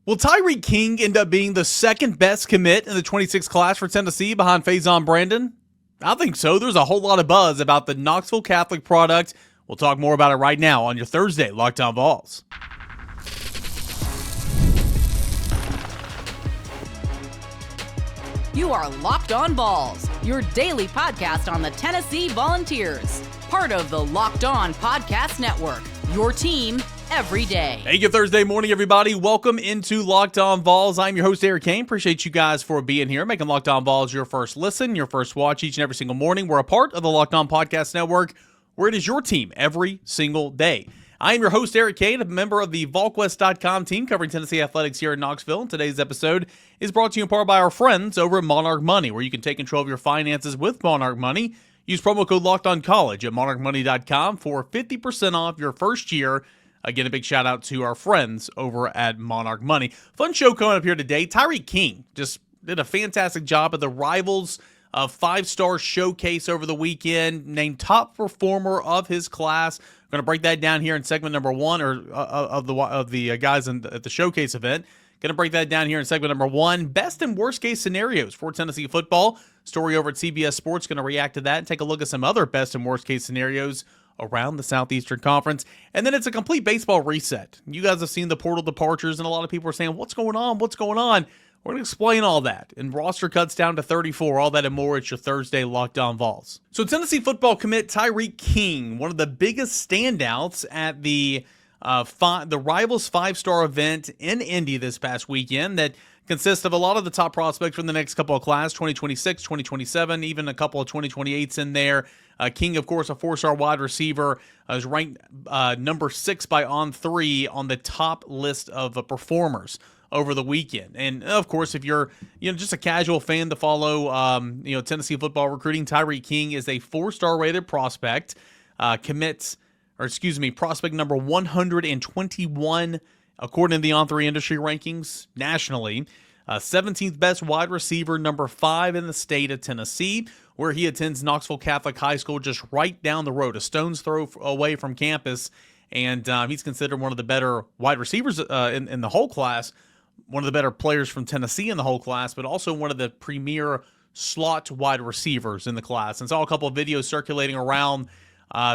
Will Tyreek King end up being the second best commit in the 26 class for Tennessee behind Faizon Brandon? I think so. There's a whole lot of buzz about the Knoxville Catholic product. We'll talk more about it right now on your Thursday Locked On Vols. You are Locked On Vols, your daily podcast on the Tennessee Volunteers. Part of the Locked On Podcast Network, your team every day. Hey, good Thursday morning, everybody. Welcome into Locked On Vols. I'm your host, Tyreek King. Appreciate you guys for being here, making Locked On Vols your first listen, your first watch each and every single morning. We're a part of the Locked On Podcast Network, where it is your team every single day. I am your host, Eric Cain, a member of the VolQuest.com team covering Tennessee athletics here in Knoxville. And today's episode is brought to you in part by our friends over at Monarch Money, where you can take control of your finances with Monarch Money. Use promo code LOCKEDONCollege at monarchmoney.com for 50% off your first year. Again, a big shout out to our friends over at Monarch Money. Fun show coming up here today. Tyreek King just did a fantastic job at the Rivals five-star showcase over the weekend, named top performer of his class. I'm going to break that down here in segment number one, or of the guys at the showcase event. Going to break that down here in segment number one. Best and worst case scenarios for Tennessee football. Story over at CBS Sports. Going to react to that and take a look at some other best and worst case scenarios around the Southeastern Conference. And then it's a complete baseball reset. You guys have seen the portal departures, and a lot of people are saying, what's going on? What's going on? We're going to explain all that. And roster cuts down to 34, all that and more. It's your Thursday Locked On Vols. So Tennessee football commit Tyreek King, one of the biggest standouts at the Rivals five-star event in Indy this past weekend, that consists of a lot of the top prospects from the next couple of class, 2026, 2027, even a couple of 2028s in there. King, of course, a four-star wide receiver, is ranked number 6 by On3 on the top list of performers over the weekend. And of course, if you're just a casual fan to follow Tennessee football recruiting, Tyreek King is a 4-star rated prospect, prospect number 121 according to the On3 industry rankings nationally. 17th best wide receiver, number 5 in the state of Tennessee, where he attends Knoxville Catholic High School, just right down the road, a stone's throw away from campus. And he's considered one of the better wide receivers in the whole class, one of the better players from Tennessee in the whole class, but also one of the premier slot wide receivers in the class. And saw a couple of videos circulating around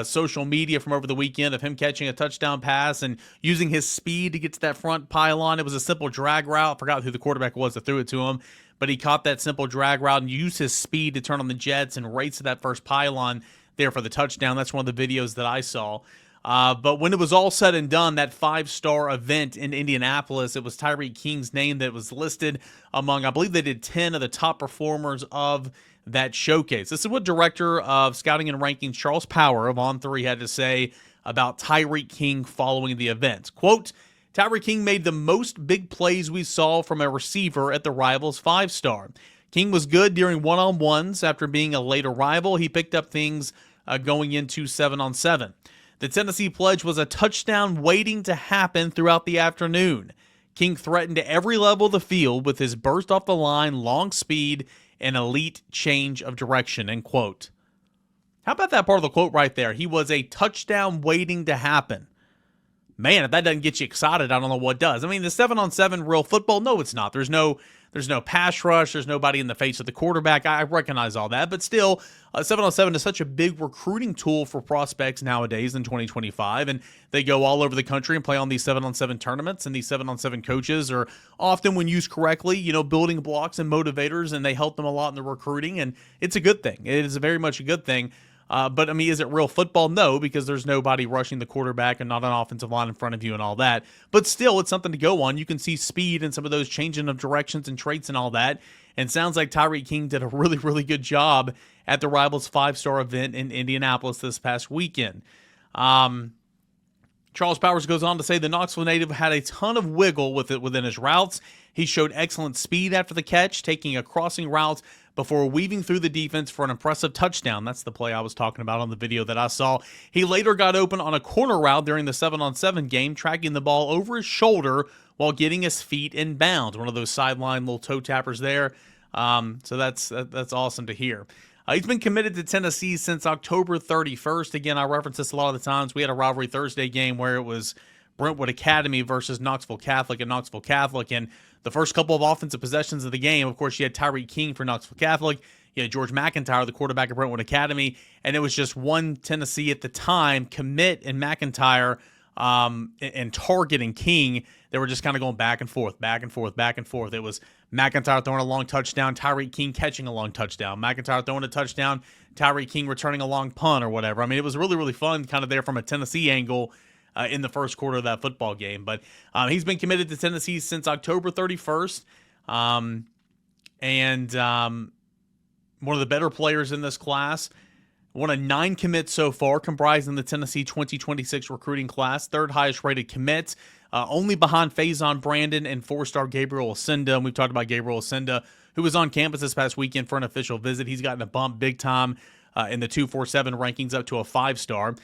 social media from over the weekend of him catching a touchdown pass and using his speed to get to that front pylon. It was a simple drag route. Forgot who the quarterback was that threw it to him, but he caught that simple drag route and used his speed to turn on the jets and race to that first pylon there for the touchdown. That's one of the videos that I saw. But when it was all said and done, that 5-star event in Indianapolis, it was Tyreek King's name that was listed among, I believe they did 10 of the top performers of that showcase. This is what Director of Scouting and Rankings Charles Power of On3 had to say about Tyreek King following the event. Quote, Tyreek King made the most big plays we saw from a receiver at the Rivals 5-star. King was good during one-on-ones. After being a late arrival, he picked up things going into 7-on-7. The Tennessee pledge was a touchdown waiting to happen throughout the afternoon. King threatened every level of the field with his burst off the line, long speed, and elite change of direction, end quote. How about that part of the quote right there? He was a touchdown waiting to happen. Man, if that doesn't get you excited, I don't know what does. I mean, the 7-on-7 real football, no, it's not. There's no pass rush. There's nobody in the face of the quarterback. I recognize all that. But still, 7-on-7 is such a big recruiting tool for prospects nowadays in 2025. And they go all over the country and play on these 7-on-7 tournaments. And these 7-on-7 coaches are often, when used correctly, building blocks and motivators. And they help them a lot in the recruiting. And it's a good thing. It is very much a good thing. But, I mean, is it real football? No, because there's nobody rushing the quarterback and not an offensive line in front of you and all that. But still, it's something to go on. You can see speed and some of those changing of directions and traits and all that. And sounds like Tyreek King did a really, really good job at the Rivals 5-star event in Indianapolis this past weekend. Charles Powers goes on to say the Knoxville native had a ton of wiggle within his routes. He showed excellent speed after the catch, taking a crossing route before weaving through the defense for an impressive touchdown. That's the play I was talking about on the video that I saw. He later got open on a corner route during the 7-on-7 game, tracking the ball over his shoulder while getting his feet in bounds. One of those sideline little toe tappers there. So that's awesome to hear. He's been committed to Tennessee since October 31st. Again, I reference this a lot of the times. We had a Rivalry Thursday game where it was Brentwood Academy versus Knoxville Catholic and Knoxville Catholic. And the first couple of offensive possessions of the game, of course, you had Tyreek King for Knoxville Catholic. You had George McIntyre, the quarterback of Brentwood Academy. And it was just one Tennessee at the time commit in McIntyre and targeting King. They were just kind of going back and forth, back and forth, back and forth. It was McIntyre throwing a long touchdown, Tyreek King catching a long touchdown, McIntyre throwing a touchdown, Tyreek King returning a long punt or whatever. I mean, it was really, really fun kind of there from a Tennessee angle in the first quarter of that football game. But he's been committed to Tennessee since October 31st. And one of the better players in this class. One of 9 commits so far, comprising the Tennessee 2026 recruiting class. Third highest rated commit, only behind Faizon Brandon and 4-star Gabriel Ascenda. And we've talked about Gabriel Ascenda, who was on campus this past weekend for an official visit. He's gotten a bump big time in the 247 rankings up to a 5-star.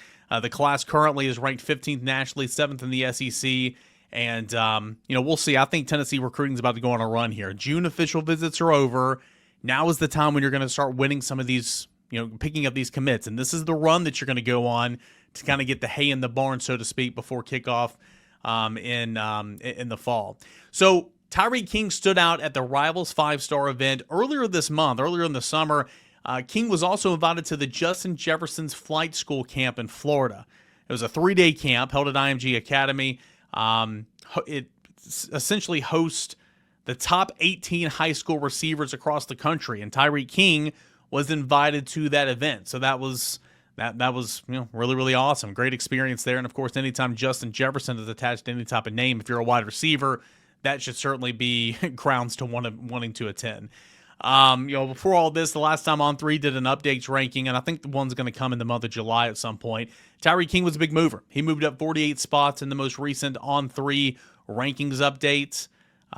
The class currently is ranked 15th nationally, 7th in the SEC. And, we'll see. I think Tennessee recruiting is about to go on a run here. June official visits are over. Now is the time when you're going to start winning some of these, picking up these commits. And this is the run that you're going to go on to kind of get the hay in the barn, so to speak, before kickoff in the fall. So Tyreek King stood out at the Rivals 5-star event earlier this month, earlier in the summer. King was also invited to the Justin Jefferson's Flight School camp in Florida. It was a 3-day camp held at IMG Academy. It essentially hosts the top 18 high school receivers across the country, and Tyreek King was invited to that event. So that was really, really awesome. Great experience there. And of course, anytime Justin Jefferson is attached to any type of name, if you're a wide receiver, that should certainly be grounds to wanting to attend. Before all this, the last time On3 did an updates ranking, and I think the one's going to come in the month of July at some point. Tyreek King was a big mover. He moved up 48 spots in the most recent On3 rankings updates.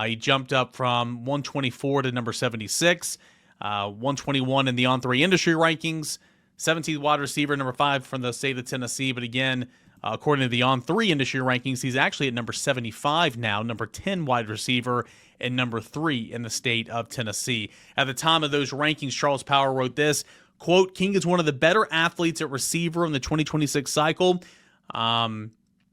He jumped up from 124 to number 76, 121 in the On3 industry rankings, 17th wide receiver, number 5 from the state of Tennessee. But again, according to the On3 industry rankings, he's actually at number 75 now, number 10 wide receiver, and number 3 in the state of Tennessee. At the time of those rankings, Charles Power wrote this, quote, King is one of the better athletes at receiver in the 2026 cycle.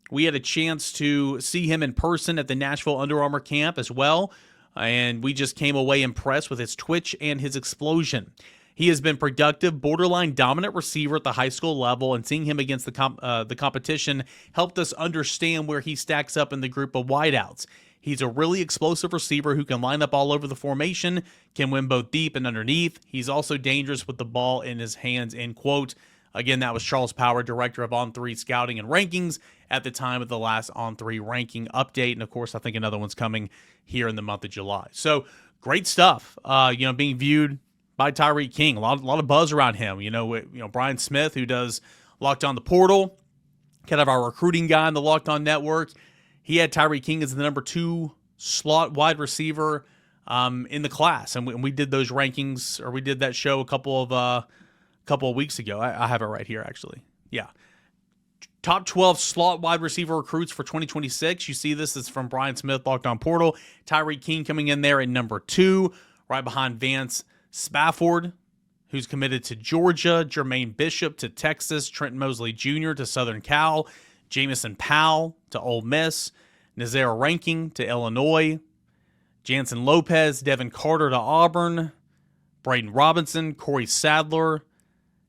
We had a chance to see him in person at the Nashville Under Armour camp as well, and we just came away impressed with his twitch and his explosion. He has been productive, borderline dominant receiver at the high school level, and seeing him against the competition helped us understand where he stacks up in the group of wideouts. He's a really explosive receiver who can line up all over the formation, can win both deep and underneath. He's also dangerous with the ball in his hands, end quote. Again, that was Charles Power, director of On3 Scouting and Rankings at the time of the last On3 ranking update. And, of course, I think another one's coming here in the month of July. So, great stuff, being viewed by Tyreek King. A lot of buzz around him. Brian Smith, who does Locked On the Portal, kind of our recruiting guy in the Locked On Network. He had Tyreek King as the number 2 slot wide receiver in the class. And we did those rankings, or we did that show a couple of weeks ago. I have it right here, actually. Yeah. Top 12 slot wide receiver recruits for 2026. You see this is from Brian Smith, Locked On Portal. Tyreek King coming in there at number 2, right behind Vance Spafford, who's committed to Georgia, Jermaine Bishop to Texas, Trenton Mosley Jr. to Southern Cal, Jamison Powell to Ole Miss, Nazara Ranking to Illinois, Jansen Lopez, Devin Carter to Auburn, Braden Robinson, Corey Sadler,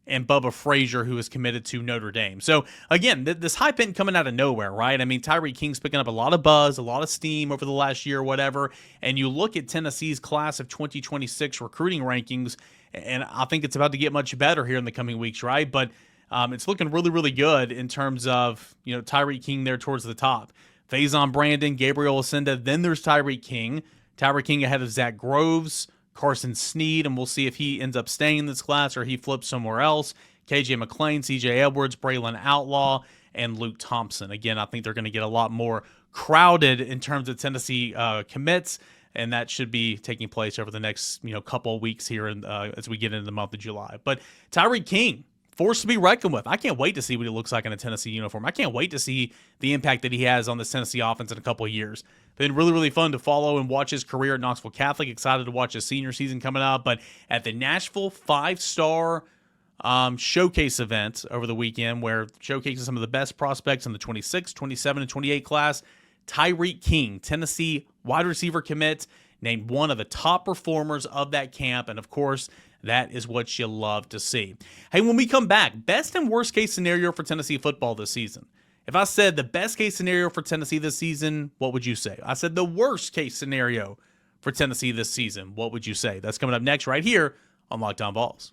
and Bubba Frazier, who is committed to Notre Dame. So, again, this hype isn't coming out of nowhere, right? I mean, Tyreek King's picking up a lot of buzz, a lot of steam over the last year or whatever, and you look at Tennessee's class of 2026 recruiting rankings, and I think it's about to get much better here in the coming weeks, right? But it's looking really, really good in terms of, Tyreek King there towards the top. Faizon Brandon, Gabriel Ascenda, then there's Tyreek King. Tyreek King ahead of Zach Groves, Carson Sneed, and we'll see if he ends up staying in this class or he flips somewhere else. KJ McClain, CJ Edwards, Braylon Outlaw, and Luke Thompson. Again, I think they're going to get a lot more crowded in terms of Tennessee commits, and that should be taking place over the next couple of weeks here as we get into the month of July. But Tyreek King, force to be reckoned with. I can't wait to see what he looks like in a Tennessee uniform. I can't wait to see the impact that he has on this Tennessee offense in a couple of years. Been really, really fun to follow and watch his career at Knoxville Catholic. Excited to watch his senior season coming up. But at the Nashville 5-star showcase event over the weekend where showcases some of the best prospects in the 26, 27, and 28 class. Tyreek King, Tennessee wide receiver commit, named one of the top performers of that camp. And of course, that is what you love to see. Hey, when we come back, best and worst case scenario for Tennessee football this season. If I said the best case scenario for Tennessee this season, what would you say? I said the worst case scenario for Tennessee this season. What would you say? That's coming up next right here on Locked On Vols.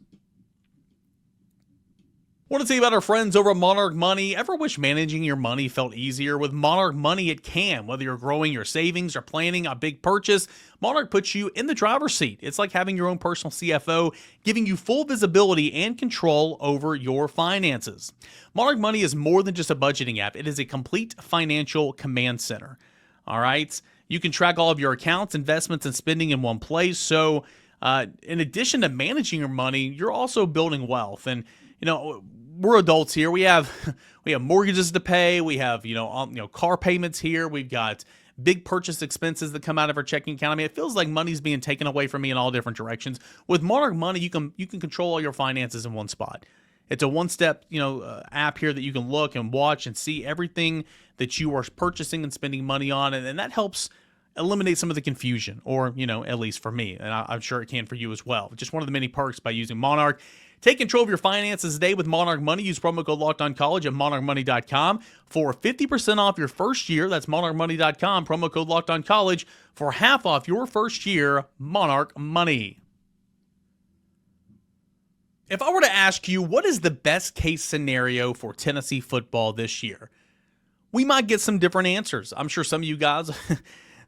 Want to tell you about our friends over at Monarch Money. Ever wish managing your money felt easier? With Monarch Money, it can. Whether you're growing your savings or planning a big purchase, Monarch puts you in the driver's seat. It's like having your own personal CFO, giving you full visibility and control over your finances. Monarch Money is more than just a budgeting app. It is a complete financial command center. All right? You can track all of your accounts, investments, and spending in one place. So in addition to managing your money, you're also building wealth. And we're adults here. We have mortgages to pay. We have car payments here. We've got big purchase expenses that come out of our checking account. I mean, it feels like money's being taken away from me in all different directions. With Monarch Money, you can control all your finances in one spot. It's a one-step app here that you can look and watch and see everything that you are purchasing and spending money on, and that helps eliminate some of the confusion, or at least for me, and I'm sure it can for you as well. Just one of the many perks by using Monarch. Take control of your finances today with Monarch Money. Use promo code LockedOnCollege at monarchmoney.com for 50% off your first year. That's monarchmoney.com, promo code LockedOnCollege for half off your first year. Monarch Money. If I were to ask you, what is the best case scenario for Tennessee football this year? We might get some different answers. I'm sure some of you guys,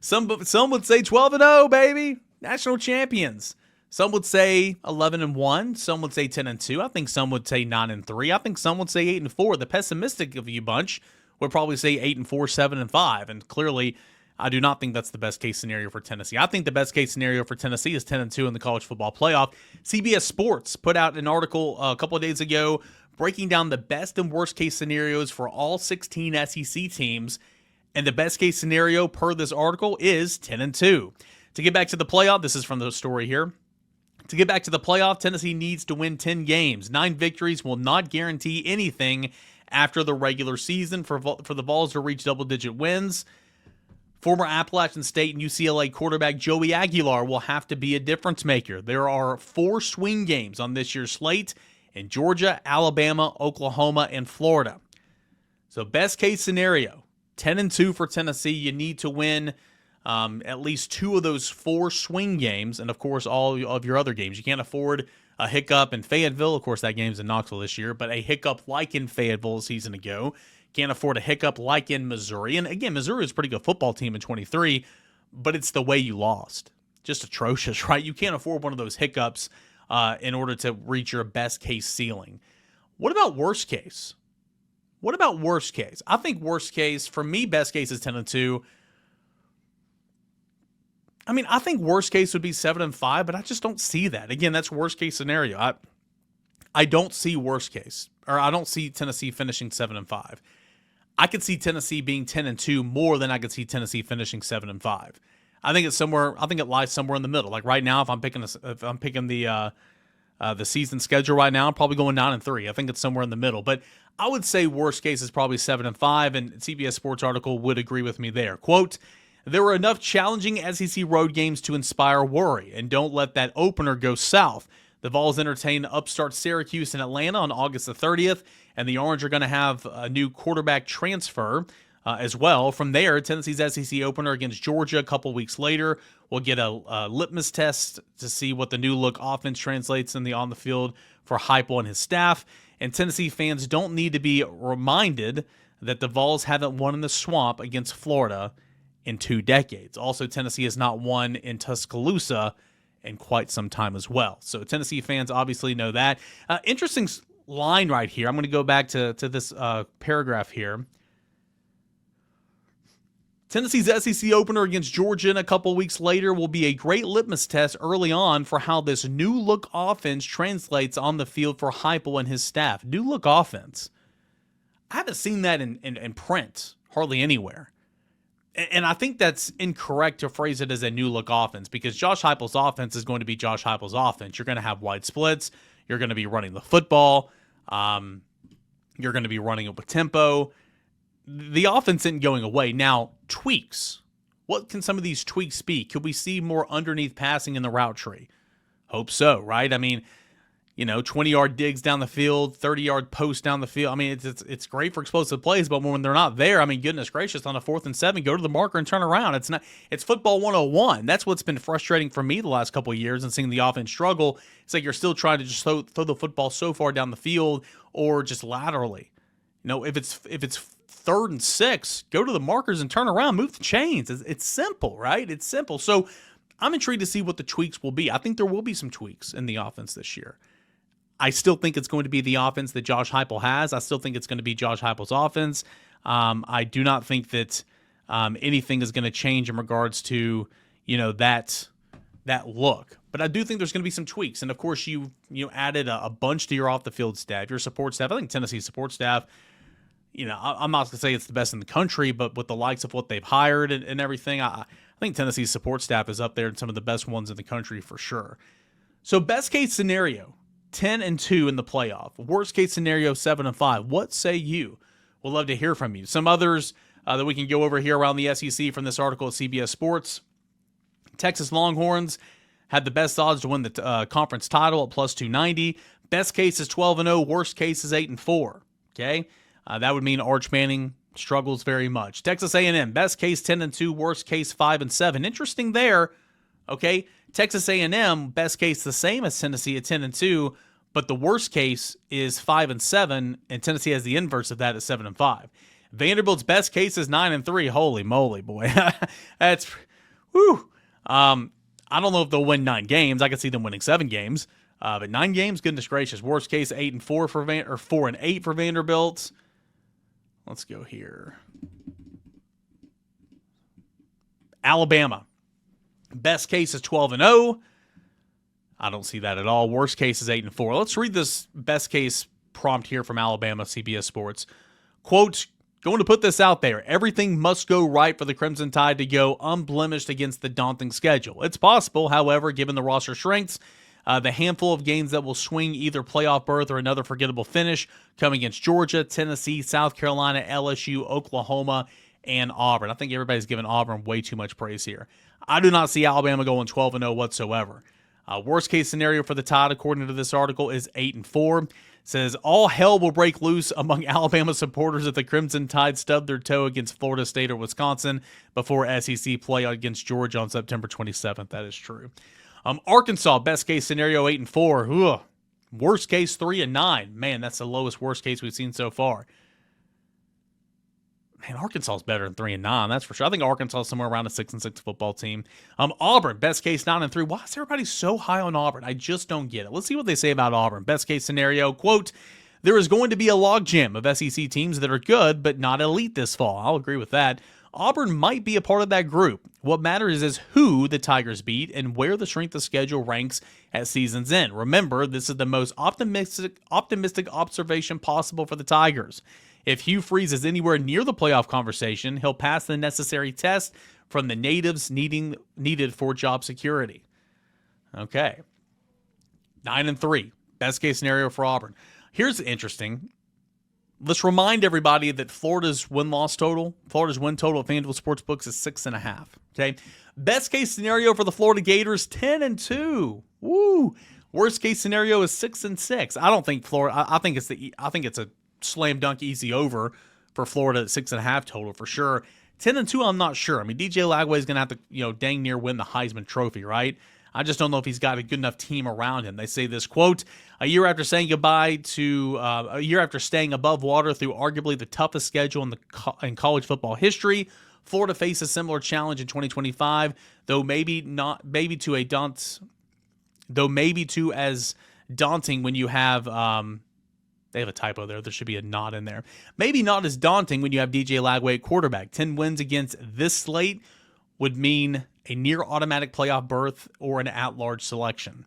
some would say 12-0, baby, national champions. Some would say 11-1. Some would say 10-2. I think some would say 9-3. I think some would say 8-4. The pessimistic of you bunch would probably say 8-4, 7-5. And clearly, I do not think that's the best case scenario for Tennessee. I think the best case scenario for Tennessee is 10-2 in the college football playoff. CBS Sports put out an article a couple of days ago breaking down the best and worst case scenarios for all 16 SEC teams. And the best case scenario per this article is 10-2. To get back to the playoff, this is from the story here. To get back to the playoff, Tennessee needs to win 10 games. 9 victories will not guarantee anything after the regular season for the Vols to reach double-digit wins. Former Appalachian State and UCLA quarterback Joey Aguilar will have to be a difference maker. There are 4 swing games on this year's slate in Georgia, Alabama, Oklahoma, and Florida. So best case scenario, 10-2 for Tennessee. You need to win at least 2 of those 4 swing games, and of course all of your other games. You can't afford a hiccup in Fayetteville. Of course, that game's in Knoxville this year, but a hiccup like in Fayetteville a season ago. Can't afford a hiccup like in Missouri. And again, Missouri is a pretty good football team in 23, but it's the way you lost. Just atrocious, right? You can't afford one of those hiccups in order to reach your best case ceiling. What about worst case? What about worst case? I think worst case, for me, best case is 10-2. I mean, I think worst case would be 7-5, but I just don't see that. Again, that's worst case scenario. I don't see worst case, or I don't see Tennessee finishing 7-5. I could see Tennessee being 10-2 more than I could see Tennessee finishing 7-5. I think it's somewhere. I think it lies somewhere in the middle. Like right now, if I'm picking the season schedule right now, I'm probably going 9-3. I think it's somewhere in the middle. But I would say worst case is probably 7-5, and CBS Sports article would agree with me there. Quote, "There were enough challenging SEC road games to inspire worry, and don't let that opener go south. The Vols entertain upstart Syracuse and Atlanta on August the 30th, and the Orange are going to have a new quarterback transfer as well. From there, Tennessee's SEC opener against Georgia a couple weeks later. We'll get a litmus test to see what the new look offense translates on the field for Heupel and his staff. And Tennessee fans don't need to be reminded that the Vols haven't won in the swamp against Florida in 2 decades. Also, Tennessee has not won in Tuscaloosa in quite some time as well. So Tennessee fans obviously know that. Interesting line right here. I'm going to go back to this paragraph here. Tennessee's SEC opener against Georgia a couple weeks later will be a great litmus test early on for how this new look offense translates on the field for Heupel and his staff. New look offense. I haven't seen that in print hardly anywhere. And I think that's incorrect to phrase it as a new look offense, because Josh Heupel's offense is going to be Josh Heupel's offense. You're going to have wide splits. You're going to be running the football. You're going to be running it with tempo. The offense isn't going away. Now, tweaks. What can some of these tweaks be? Could we see more underneath passing in the route tree? Hope so, right? I mean, 20-yard digs down the field, 30-yard post down the field. I mean, it's great for explosive plays, but when they're not there, I mean, goodness gracious, on a 4th and 7, go to the marker and turn around. It's football 101. That's what's been frustrating for me the last couple of years and seeing the offense struggle. It's like you're still trying to just throw the football so far down the field or just laterally. If it's 3rd and 6, go to the markers and turn around, move the chains. It's simple, right? It's simple. So I'm intrigued to see what the tweaks will be. I think there will be some tweaks in the offense this year. I still think it's going to be the offense that Josh Heupel has. I still think it's going to be Josh Heupel's offense. I do not think that anything is going to change in regards to, that look. But I do think there's going to be some tweaks. And, of course, you added a bunch to your off-the-field staff, your support staff. I think Tennessee's support staff, I'm not going to say it's the best in the country, but with the likes of what they've hired and everything, I think Tennessee's support staff is up there and some of the best ones in the country for sure. So best case scenario, 10-2 in the playoff. Worst case scenario, 7-5. What say you? We'll love to hear from you. Some others that we can go over here around the SEC from this article at CBS Sports. Texas Longhorns had the best odds to win the conference title at plus 290. Best case is 12-0. Worst case is 8-4. Okay, that would mean Arch Manning struggles very much. Texas A&M, best case 10-2. Worst case 5-7. Interesting there. Okay. Texas A&M, best case the same as Tennessee at 10-2, but the worst case is 5-7, and Tennessee has the inverse of that at 7-5. Vanderbilt's best case is 9-3. Holy moly, boy. That's, whew. I don't know if they'll win 9 games. I could see them winning 7 games, but 9 games, goodness gracious. Worst case 8-4 for 4-8 for Vanderbilt. Let's go here. Alabama. Best case is 12-0. I don't see that at all. Worst case is 8-4. Let's read this best case prompt here from Alabama, CBS Sports. Quote, going to put this out there. Everything must go right for the Crimson Tide to go unblemished against the daunting schedule. It's possible, however, given the roster strengths, the handful of games that will swing either playoff berth or another forgettable finish coming against Georgia, Tennessee, South Carolina, LSU, Oklahoma, and Auburn. I think everybody's giving Auburn way too much praise here. I do not see Alabama going 12-0 whatsoever. Worst case scenario for the Tide, according to this article, is 8-4. It says all hell will break loose among Alabama supporters if the Crimson Tide stub their toe against Florida State or Wisconsin before SEC play against Georgia on September 27th. That is true. Arkansas, best case scenario 8-4. Ugh. Worst case 3-9. Man, that's the lowest worst case we've seen so far. Man, Arkansas is better than 3-9. That's for sure. I think Arkansas is somewhere around a 6-6 football team. Auburn, best case 9-3. Why is everybody so high on Auburn? I just don't get it. Let's see what they say about Auburn. Best case scenario, quote, there is going to be a logjam of SEC teams that are good but not elite this fall. I'll agree with that. Auburn might be a part of that group. What matters is who the Tigers beat and where the strength of schedule ranks at season's end. Remember, this is the most optimistic observation possible for the Tigers. If Hugh Freeze is anywhere near the playoff conversation, he'll pass the necessary test from the natives needed for job security. Okay. 9-3. Best case scenario for Auburn. Here's interesting. Let's remind everybody that Florida's win total at FanDuel Sportsbooks is 6.5. Okay. Best case scenario for the Florida Gators, 10-2. Woo. Worst case scenario is 6-6. I don't think Florida. I think it's a slam dunk easy over for Florida at 6.5 total for sure. 10-2, I'm not sure. I mean, DJ Lagway is going to have to, dang near win the Heisman Trophy, right? I just don't know if he's got a good enough team around him. They say this, quote, a year after staying above water through arguably the toughest schedule in college football history, Florida faces a similar challenge in 2025, though maybe too as daunting when you have they have a typo there. There should be a not in there. Maybe not as daunting when you have DJ Lagway at quarterback. 10 wins against this slate would mean a near automatic playoff berth or an at-large selection.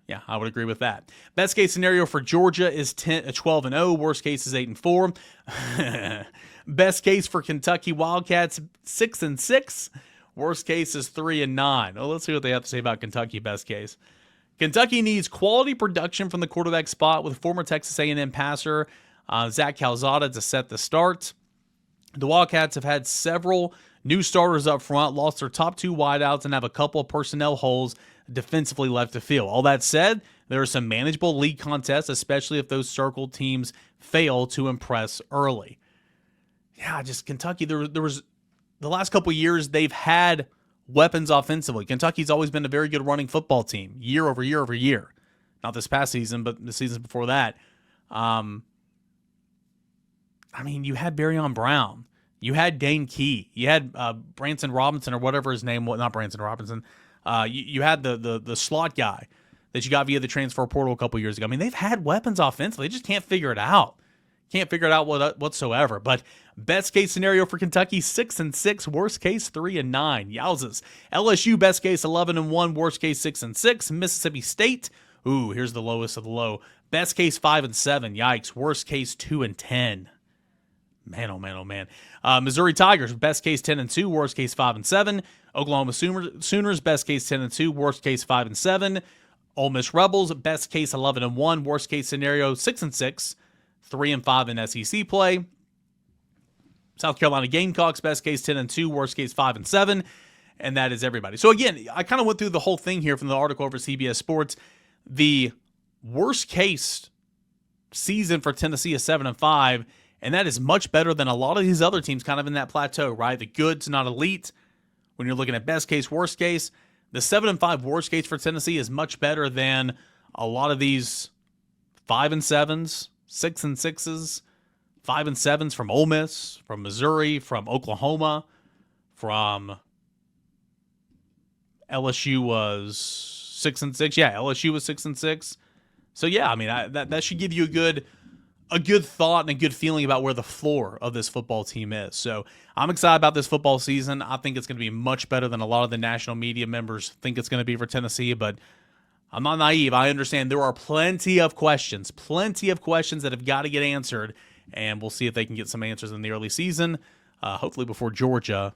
Yeah, I would agree with that. Best case scenario for Georgia is 12-0. Worst case is 8-4. Best case for Kentucky Wildcats, 6-6. Worst case is 3-9. Well, let's see what they have to say about Kentucky best case. Kentucky needs quality production from the quarterback spot with former Texas A&M passer Zach Calzada to set the start. The Wildcats have had several new starters up front, lost their top 2 wideouts, and have a couple of personnel holes defensively left to fill. All that said, there are some manageable league contests, especially if those circled teams fail to impress early. Yeah, just Kentucky, there was the last couple of years, they've had weapons offensively. Kentucky's always been a very good running football team, year over year over year. Not this past season, but the season before that. You had Barryon Brown. You had Dane Key. You had Branson Robinson or whatever his name was. Not Branson Robinson. You had the slot guy that you got via the transfer portal a couple years ago. They've had weapons offensively. They just can't figure it out. Can't figure it out whatsoever. But best case scenario for Kentucky, 6-6. Worst case, 3-9. Yowzas. LSU, best case, 11-1. Worst case, 6-6. Mississippi State, here's the lowest of the low. Best case, 5-7. Yikes. Worst case, 2-10. Man, oh man, oh man. Missouri Tigers, best case 10-2, worst case 5-7. Oklahoma Sooners, best case 10-2, worst case 5-7. Ole Miss Rebels, best case 11-1, worst case scenario 6-6, 3-5 in SEC play. South Carolina Gamecocks, best case 10-2, worst case 5-7, and that is everybody. So again, I kind of went through the whole thing here from the article over CBS Sports. The worst case season for Tennessee is 7-5. And that is much better than a lot of these other teams kind of in that plateau, right? The good to not elite. When you're looking at best case, worst case, the 7-5 worst case for Tennessee is much better than a lot of these 5-7s, 6-6s, 5-7s from Ole Miss, from Missouri, from Oklahoma, from LSU was 6-6. Yeah, LSU was 6-6. So yeah, that should give you a good thought and a good feeling about where the floor of this football team is. So I'm excited about this football season. I think it's going to be much better than a lot of the national media members think it's going to be for Tennessee, but I'm not naive. I understand there are plenty of questions that have got to get answered, and we'll see if they can get some answers in the early season, hopefully before Georgia,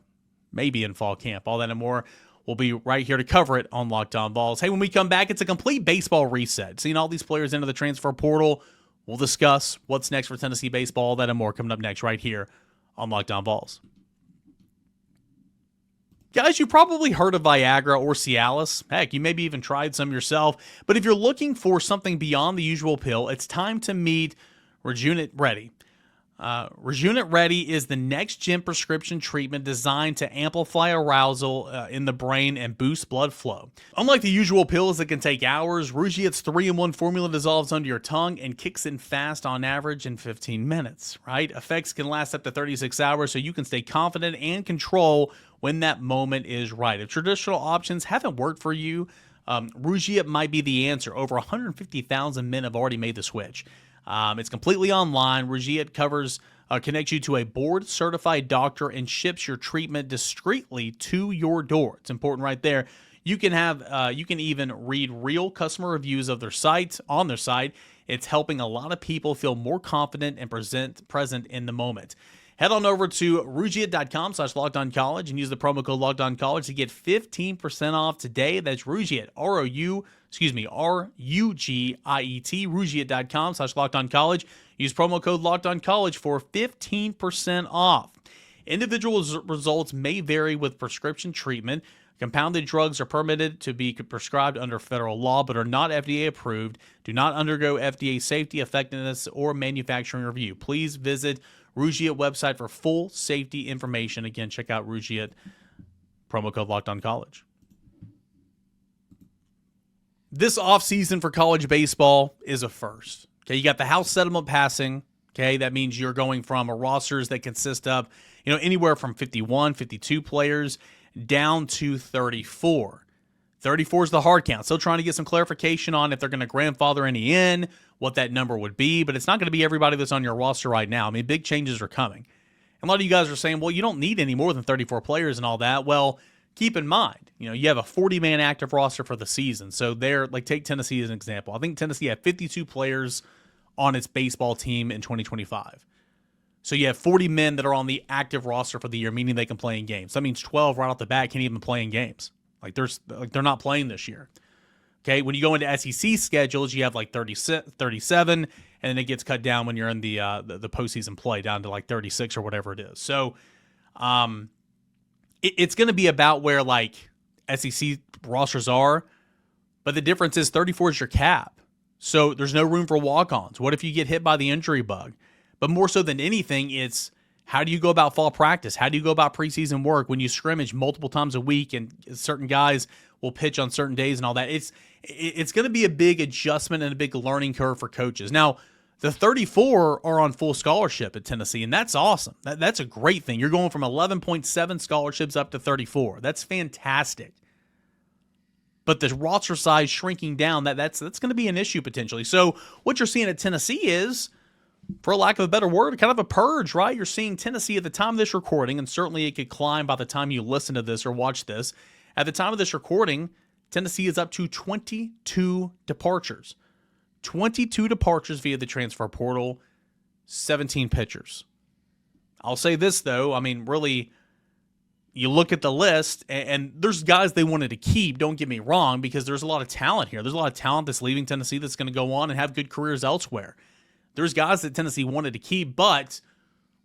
maybe in fall camp. All that and more. We'll be right here to cover it on Locked On Vols. Hey, when we come back, it's a complete baseball reset. Seeing all these players into the transfer portal. We'll discuss what's next for Tennessee baseball, all that and more coming up next right here on Locked On Vols. Guys, you probably heard of Viagra or Cialis. Heck, you maybe even tried some yourself. But if you're looking for something beyond the usual pill, it's time to meet Rejunit Ready. Rejunit Ready is the next-gen prescription treatment designed to amplify arousal in the brain and boost blood flow. Unlike the usual pills that can take hours, Rejunit's 3-in-1 formula dissolves under your tongue and kicks in fast on average in 15 minutes, right? Effects can last up to 36 hours, so you can stay confident and control when that moment is right. If traditional options haven't worked for you, Rejunit might be the answer. Over 150,000 men have already made the switch. It's completely online. Rejunit connects you to a board-certified doctor and ships your treatment discreetly to your door. It's important right there. You can even read real customer reviews of on their site. It's helping a lot of people feel more confident and present in the moment. Head on over to Rujit.com/LockedOnCollege and use the promo code LockedOnCollege to get 15% off today. That's Rujit, R-U-G-I-E-T, Rujit.com/LockedOnCollege. Use promo code LockedOnCollege for 15% off. Individual results may vary with prescription treatment. Compounded drugs are permitted to be prescribed under federal law but are not FDA approved. Do not undergo FDA safety, effectiveness, or manufacturing review. Please visit Rujit website for full safety information. Again, check out Rujit, promo code LockedOnCollege. This offseason for college baseball is a first. Okay, you got the House settlement passing. Okay, that means you're going from a rosters that consist of, anywhere from 51, 52 players down to 34. 34 is the hard count. Still trying to get some clarification on if they're going to grandfather any in, what that number would be, but it's not going to be everybody that's on your roster right now. Big changes are coming. And a lot of you guys are saying, well, you don't need any more than 34 players and all that. Well, keep in mind, you have a 40-man active roster for the season. So take Tennessee as an example. I think Tennessee had 52 players on its baseball team in 2025. So you have 40 men that are on the active roster for the year, meaning they can play in games. That means 12 right off the bat can't even play in games. They're not playing this year. Okay, when you go into SEC schedules, you have like 37, and then it gets cut down when you're in the postseason play down to like 36 or whatever it is. So it's going to be about where like SEC rosters are, but the difference is 34 is your cap. So there's no room for walk-ons. What if you get hit by the injury bug? But more so than anything, it's how do you go about fall practice? How do you go about preseason work when you scrimmage multiple times a week and certain guys will pitch on certain days and all that? It's going to be a big adjustment and a big learning curve for coaches. Now, the 34 are on full scholarship at Tennessee, and that's awesome. That's a great thing. You're going from 11.7 scholarships up to 34. That's fantastic. But the roster size shrinking down, that's going to be an issue potentially. So what you're seeing at Tennessee is, for lack of a better word, kind of a purge, right? You're seeing Tennessee at the time of this recording, and certainly it could climb by the time you listen to this or watch this. At the time of this recording, Tennessee is up to 22 departures. 22 departures via the transfer portal, 17 pitchers. I'll say this, though. I mean, really, you look at the list, and there's guys they wanted to keep, don't get me wrong, because there's a lot of talent here. There's a lot of talent that's leaving Tennessee that's going to go on and have good careers elsewhere. There's guys that Tennessee wanted to keep, but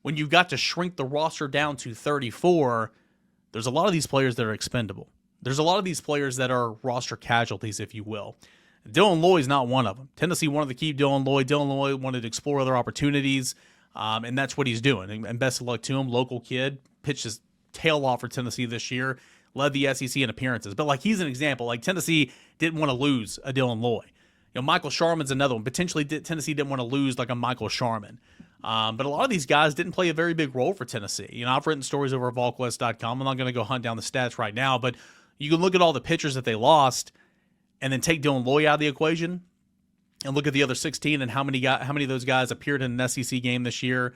when you got to shrink the roster down to 34, there's a lot of these players that are expendable. There's a lot of these players that are roster casualties, if you will. Dylan Lloyd's not one of them. Tennessee wanted to keep Dylan Lloyd. Dylan Lloyd wanted to explore other opportunities, and that's what he's doing. And best of luck to him. Local kid, pitched his tail off for Tennessee this year, led the SEC in appearances. But like he's an example. Like Tennessee didn't want to lose a Dylan Lloyd. You know, Michael Sharman's another one. Potentially, Tennessee didn't want to lose like a Michael Sharman. But a lot of these guys didn't play a very big role for Tennessee. You know, I've written stories over at VolQuest.com. I'm not going to go hunt down the stats right now, but you can look at all the pitchers that they lost and then take Dylan Lloyd out of the equation and look at the other 16 and how many of those guys appeared in an SEC game this year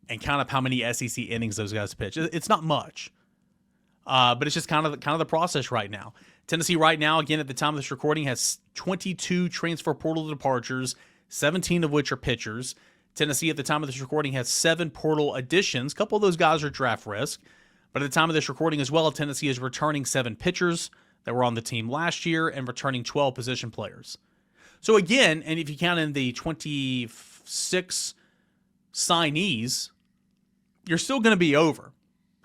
and count up how many SEC innings those guys pitched. It's not much, but it's just kind of the process right now. Tennessee right now, again, at the time of this recording, has 22 transfer portal departures, 17 of which are pitchers. Tennessee, at the time of this recording, has 7 portal additions. A couple of those guys are draft risk. But at the time of this recording as well, Tennessee is returning 7 pitchers that were on the team last year and returning 12 position players. So again, and if you count in the 26 signees, you're still going to be over.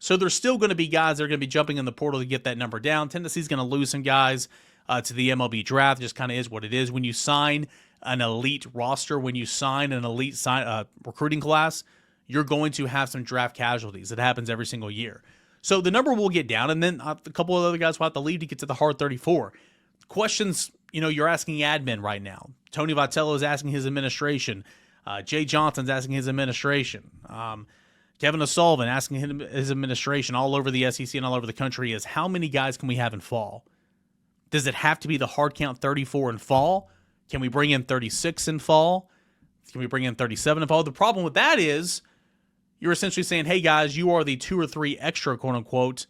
So there's still going to be guys that are going to be jumping in the portal to get that number down. Tennessee's going to lose some guys to the MLB draft. Just kind of is what it is. When you sign an elite roster, when you sign an elite recruiting class, you're going to have some draft casualties. It happens every single year. So the number will get down, and then a couple of other guys will have to leave to get to the hard 34. Questions, you're asking admin right now. Tony Vitello is asking his administration. Jay Johnson's asking his administration. Kevin O'Sullivan asking his administration all over the SEC and all over the country is how many guys can we have in fall? Does it have to be the hard count 34 in fall? Can we bring in 36 in fall? Can we bring in 37 in fall? The problem with that is you're essentially saying, hey guys, you are the 2 or 3 extra, quote unquote,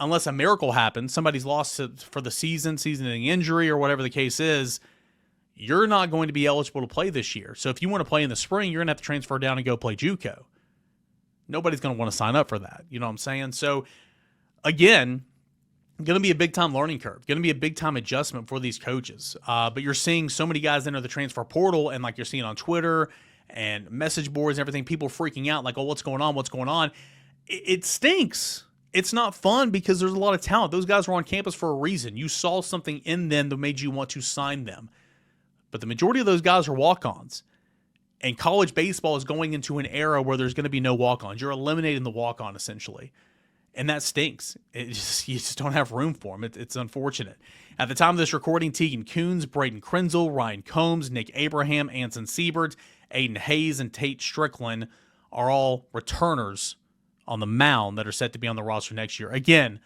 unless a miracle happens, somebody's lost for the season-ending injury or whatever the case is, you're not going to be eligible to play this year. So if you want to play in the spring, you're going to have to transfer down and go play JUCO. Nobody's going to want to sign up for that. You know what I'm saying? So, again, going to be a big-time learning curve. Going to be a big-time adjustment for these coaches. But you're seeing so many guys enter the transfer portal, and like you're seeing on Twitter and message boards and everything, people freaking out like, oh, what's going on? What's going on? It stinks. It's not fun because there's a lot of talent. Those guys were on campus for a reason. You saw something in them that made you want to sign them. But the majority of those guys are walk-ons. And college baseball is going into an era where there's going to be no walk-ons. You're eliminating the walk-on, essentially. And that stinks. You just don't have room for them. It's unfortunate. At the time of this recording, Tegan Coons, Braden Krenzel, Ryan Combs, Nick Abraham, Anson Siebert, Aiden Hayes, and Tate Strickland are all returners on the mound that are set to be on the roster next year. Again,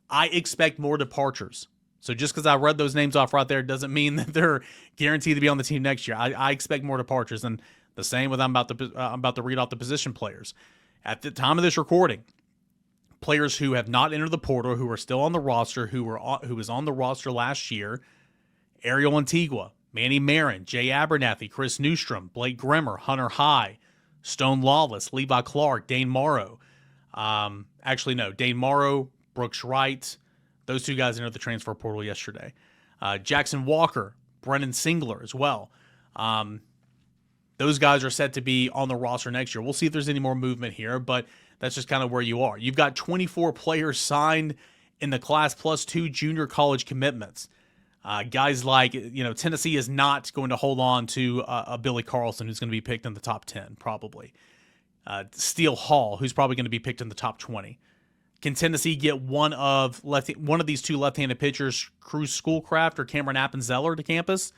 I expect more departures. So just because I read those names off right there doesn't mean that they're guaranteed to be on the team next year. I expect more departures. And the same with I'm about to read off the position players. At the time of this recording, players who have not entered the portal, who are still on the roster, who was on the roster last year: Ariel Antigua, Manny Marin, Jay Abernathy, Chris Newstrom, Blake Grimmer, Hunter High, Stone Lawless, Levi Clark, Dane Morrow. Dane Morrow, Brooks Wright. Those 2 guys entered the transfer portal yesterday. Jackson Walker, Brennan Singler as well. Those guys are set to be on the roster next year. We'll see if there's any more movement here, but that's just kind of where you are. You've got 24 players signed in the class plus 2 junior college commitments. Guys like, Tennessee is not going to hold on to a Billy Carlson who's going to be picked in the top 10, probably. Steele Hall, who's probably going to be picked in the top 20. Can Tennessee get one of these two left-handed pitchers, Cruz Schoolcraft or Cameron Appenzeller, to campus?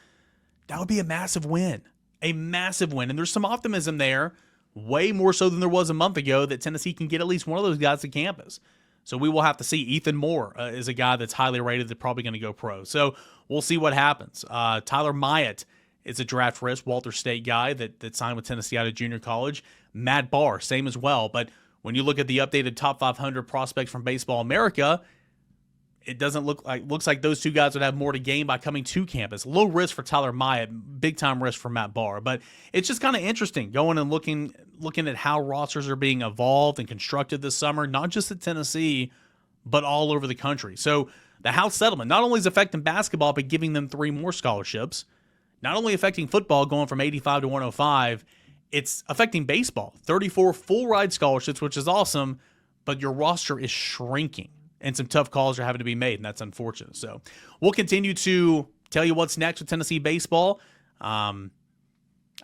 That would be a massive win. A massive win. And there's some optimism there, way more so than there was a month ago, that Tennessee can get at least one of those guys to campus. So we will have to see. Ethan Moore is a guy that's highly rated, that's probably going to go pro. So we'll see what happens. Tyler Myatt is a draft risk, Walter State guy that signed with Tennessee out of junior college. Matt Barr, same as well. But when you look at the updated top 500 prospects from Baseball America, it doesn't looks like those two guys would have more to gain by coming to campus. Low risk for Tyler Myatt, big time risk for Matt Barr. But it's just kind of interesting going and looking at how rosters are being evolved and constructed this summer, not just at Tennessee, but all over the country. So the House settlement not only is affecting basketball, but giving them 3 more scholarships, not only affecting football going from 85 to 105, it's affecting baseball. 34 full ride scholarships, which is awesome, but your roster is shrinking. And some tough calls are having to be made, and that's unfortunate. So we'll continue to tell you what's next with Tennessee baseball. I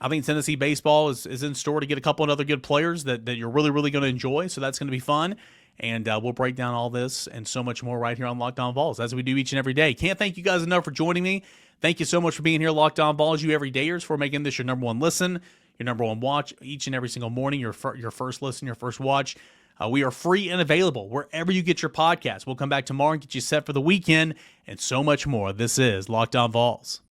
think Tennessee baseball is in store to get a couple of other good players that you're really, really going to enjoy. So that's going to be fun. And we'll break down all this and so much more right here on Locked On Vols, as we do each and every day. Can't thank you guys enough for joining me. Thank you so much for being here, Locked On Vols, you everydayers, for making this your number one listen, your number one watch each and every single morning, your first listen, your first watch. We are free and available wherever you get your podcasts. We'll come back tomorrow and get you set for the weekend and so much more. This is Locked On Vols.